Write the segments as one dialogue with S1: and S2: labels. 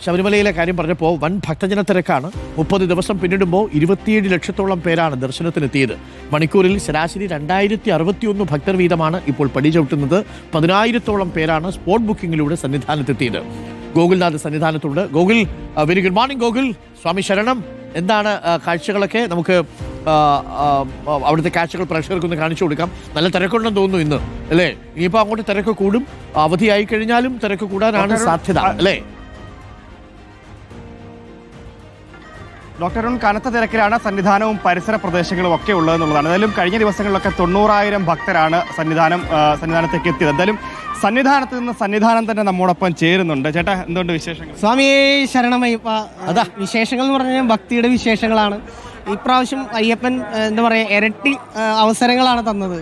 S1: ശബരിമലയിലെ കാര്യം പറഞ്ഞപ്പോൾ വൻ ഭക്തജന തിരക്കാണ്. 30 ദിവസം പിന്നിടുമ്പോൾ 27 ലക്ഷത്തോളം പേരാണ് ദർശനത്തിനെത്തിയത്. മണിക്കൂറിൽ ശരാശരി 2061 ഭക്തർ വീതമാണ് ഇപ്പോൾ പടി ചവിട്ടുന്നത്. 10,000-ഓളം പേരാണ് സ്പോട്ട് ബുക്കിങ്ങിലൂടെ സന്നിധാനത്തെത്തിയത്. ഗോകുൽനാഥ് സന്നിധാനത്തുണ്ട്. Gokul, very good morning Gokul. സ്വാമി ശരണം. എന്താണ് കാഴ്ചകളൊക്കെ? നമുക്ക് അവിടുത്തെ കാഴ്ചകൾ പ്രേക്ഷകർക്കൊന്ന് കാണിച്ചു കൊടുക്കാം. നല്ല തിരക്കുണ്ടെന്ന് തോന്നുന്നു ഇന്ന്, അല്ലേ? ഇനിയിപ്പോൾ അങ്ങോട്ട് തിരക്ക് കൂടും. അവധിയായി കഴിഞ്ഞാലും തിരക്ക് കൂടാനാണ് സാധ്യത, അല്ലേ?
S2: ഡോക്ടർ അരുൺ, കനത്ത തിരക്കിലാണ് സന്നിധാനവും പരിസര പ്രദേശങ്ങളും ഒക്കെ ഉള്ളതെന്നുള്ളതാണ്. എന്തായാലും കഴിഞ്ഞ ദിവസങ്ങളിലൊക്കെ 90,000 ഭക്തരാണ് സന്നിധാനത്തേക്ക് എത്തിയത്. എന്തായാലും സന്നിധാനത്ത് നിന്ന് സന്നിധാനം തന്നെ നമ്മോടൊപ്പം ചേരുന്നുണ്ട്. ചേട്ടാ, എന്തുകൊണ്ട് വിശേഷങ്ങൾ?
S3: സ്വാമിയെ ശരണമയ്യപ്പ. അതാ വിശേഷങ്ങൾ എന്ന് പറഞ്ഞാൽ ഭക്തിയുടെ വിശേഷങ്ങളാണ്. ഇപ്രാവശ്യം അയ്യപ്പൻ എന്താ പറയുക, ഇരട്ടി അവസരങ്ങളാണ് തന്നത്.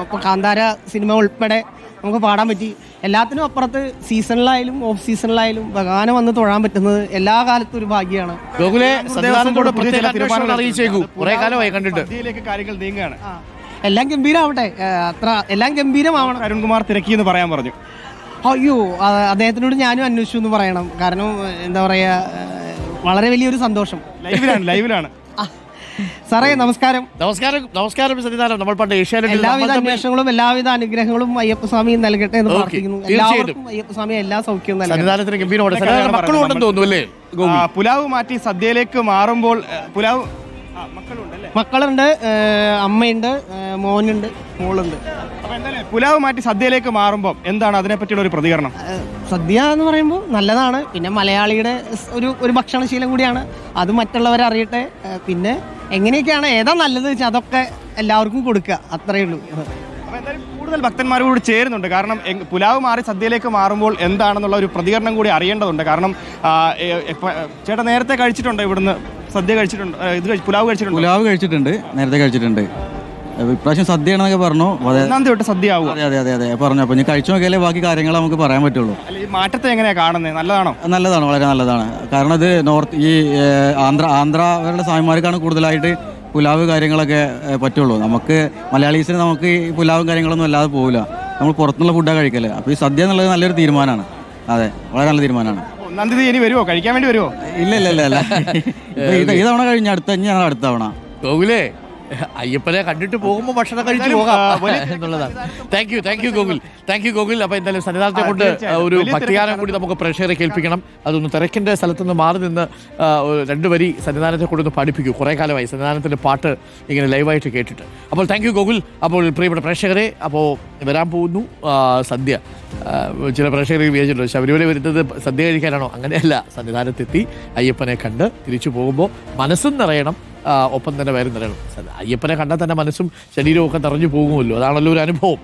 S3: ഇപ്പോൾ കാന്താര സിനിമ ഉൾപ്പെടെ നമുക്ക് പാടാൻ പറ്റി. എല്ലാത്തിനും അപ്പുറത്ത് സീസണിലായാലും ഓഫ് സീസണിലായാലും ഭഗവാനെ വന്ന് തൊഴാൻ പറ്റുന്നത് എല്ലാ കാലത്തും ഒരു ഭാഗ്യമാണ്.
S2: കാര്യങ്ങൾ നീങ്ങുകയാണ്.
S3: എല്ലാം ഗംഭീരമാവട്ടെ, എല്ലാം ഗംഭീരമാവണം.
S2: അരുൺകുമാർ തിരക്കിയെന്ന് പറയാൻ പറഞ്ഞു.
S3: അയ്യോ, അദ്ദേഹത്തിനോട് ഞാനും അന്വേഷിച്ചു എന്ന് പറയണം. കാരണം എന്താ പറയുക, വളരെ വലിയൊരു സന്തോഷം.
S2: ലൈവിലാണ്
S3: സാറേ, നമസ്കാരം.
S1: നമസ്കാരം സന്നിധാനം. നമ്മൾ പണ്ട് ഏഷ്യാനെറ്റിൽ
S3: എല്ലാവിധ അന്വേഷണങ്ങളും എല്ലാവിധ അനുഗ്രഹങ്ങളും അയ്യപ്പസ്വാമി നൽകട്ടെ എന്ന് പ്രാർത്ഥിക്കുന്നു. എല്ലാവർക്കും അയ്യപ്പസ്വാമി എല്ലാ സൗഖ്യവും
S1: മക്കളുണ്ടെന്ന് തോന്നുന്നു, അല്ലേ?
S2: പുലാവ് മാറ്റി സദ്യയിലേക്ക് മാറുമ്പോൾ
S3: മക്കളുണ്ട്, അമ്മയുണ്ട്, മോനുണ്ട്, മോളുണ്ട്.
S2: പുലാവ് മാറ്റി സദ്യയിലേക്ക് മാറുമ്പോൾ എന്താണ് അതിനെപ്പറ്റിയുള്ള ഒരു പ്രതികരണം?
S3: സദ്യ എന്ന് പറയുമ്പോൾ നല്ലതാണ്. പിന്നെ മലയാളിയുടെ ഒരു ഭക്ഷണശീലം കൂടിയാണ്. അത് മറ്റുള്ളവരെ അറിയട്ടെ. പിന്നെ എങ്ങനെയൊക്കെയാണ് ഏതാ നല്ലത് വെച്ചാൽ അതൊക്കെ എല്ലാവർക്കും കൊടുക്കുക, അത്രയേ ഉള്ളൂ.
S2: അപ്പോൾ എന്തായാലും കൂടുതൽ ഭക്തന്മാർ കൂടി ചേരുന്നുണ്ട്. കാരണം പുലാവ് മാറി സദ്യയിലേക്ക് മാറുമ്പോൾ എന്താണെന്നുള്ള ഒരു പ്രതികരണം കൂടി അറിയേണ്ടതുണ്ട്. കാരണം ചേട്ടാ, നേരത്തെ കഴിച്ചിട്ടുണ്ടോ ഇവിടുന്ന്? സദ്യ കഴിച്ചിട്ടുണ്ട്, പുലാവ് കഴിച്ചിട്ടുണ്ട്?
S4: പുലാവ് കഴിച്ചിട്ടുണ്ട്, നേരത്തെ കഴിച്ചിട്ടുണ്ട്. ഇപ്രാവശ്യം സദ്യയാണെന്നൊക്കെ പറഞ്ഞു.
S2: സദ്യ ആവും.
S4: അതെ പറഞ്ഞു. അപ്പോൾ ഞാൻ കഴിച്ചു നോക്കിയാലേ ബാക്കി കാര്യങ്ങൾ നമുക്ക് പറയാൻ പറ്റുള്ളൂ.
S2: ഈ മാറ്റത്തെ എങ്ങനെയാണ് കാണുന്നത്? നല്ലതാണോ?
S4: നല്ലതാണ്, വളരെ നല്ലതാണ്. കാരണം ഇത് ആന്ധ്രവരുടെ സ്വാമിമാർക്കാണ് കൂടുതലായിട്ട് പുലാവ് കാര്യങ്ങളൊക്കെ പറ്റുള്ളൂ. നമുക്ക് മലയാളീസിന് നമുക്ക് ഈ പുലാവും കാര്യങ്ങളൊന്നും അല്ലാതെ പോകില്ല. നമ്മൾ പുറത്തുനിന്നുള്ള ഫുഡാണ് കഴിക്കല്. അപ്പോൾ ഈ സദ്യ എന്നുള്ളത് നല്ലൊരു തീരുമാനമാണ്. അതെ, വളരെ നല്ല തീരുമാനമാണ്.
S2: നന്ദി ഇനി വരുമോ? കഴിക്കാൻ വേണ്ടി വരുമോ?
S4: ഇല്ല. ഈ തവണ കഴിഞ്ഞ ഞങ്ങൾ അടുത്ത തവണ.
S1: ഗോകുലേ, അയ്യപ്പനെ കണ്ടിട്ട് പോകുമ്പോൾ ഭക്ഷണം കഴിച്ചു പോകാം എന്നുള്ളതാണ്. Thank you Gokul. അപ്പോൾ എന്തായാലും സന്നിധാനത്തെ കൊണ്ട് ഒരു ഭക്തിഗാനം കൂടി നമുക്ക് പ്രേക്ഷകരെ കേൾപ്പിക്കണം. അതൊന്ന് തിരക്കിൻ്റെ സ്ഥലത്തുനിന്ന് മാറി നിന്ന് 2 വരി സന്നിധാനത്തെ കൊണ്ടൊന്ന് പഠിപ്പിക്കൂ. കുറേ കാലമായി സന്നിധാനത്തിൻ്റെ പാട്ട് ഇങ്ങനെ ലൈവായിട്ട് കേട്ടിട്ട്. അപ്പോൾ താങ്ക് യു ഗോകുൽ. അപ്പോൾ പ്രിയപ്പെട്ട പ്രേക്ഷകരെ, അപ്പോൾ വരാൻ പോകുന്നു സദ്യ. ചില പ്രേക്ഷകർ വിചാരിച്ചിട്ടുണ്ട് ശബരിമല വരുന്നത് സദ്യ കഴിക്കാനാണോ? അങ്ങനെയല്ല. സന്നിധാനത്തെത്തി അയ്യപ്പനെ കണ്ട് തിരിച്ചു പോകുമ്പോൾ മനസ്സും നിറയണം, ഒപ്പം തന്നെ വയറും നിറയണം. അയ്യപ്പനെ കണ്ടാൽ തന്നെ മനസ്സും ശരീരവും ഒക്കെ നിറഞ്ഞു പോകുമല്ലോ. അതാണല്ലോ ഒരു അനുഭവം.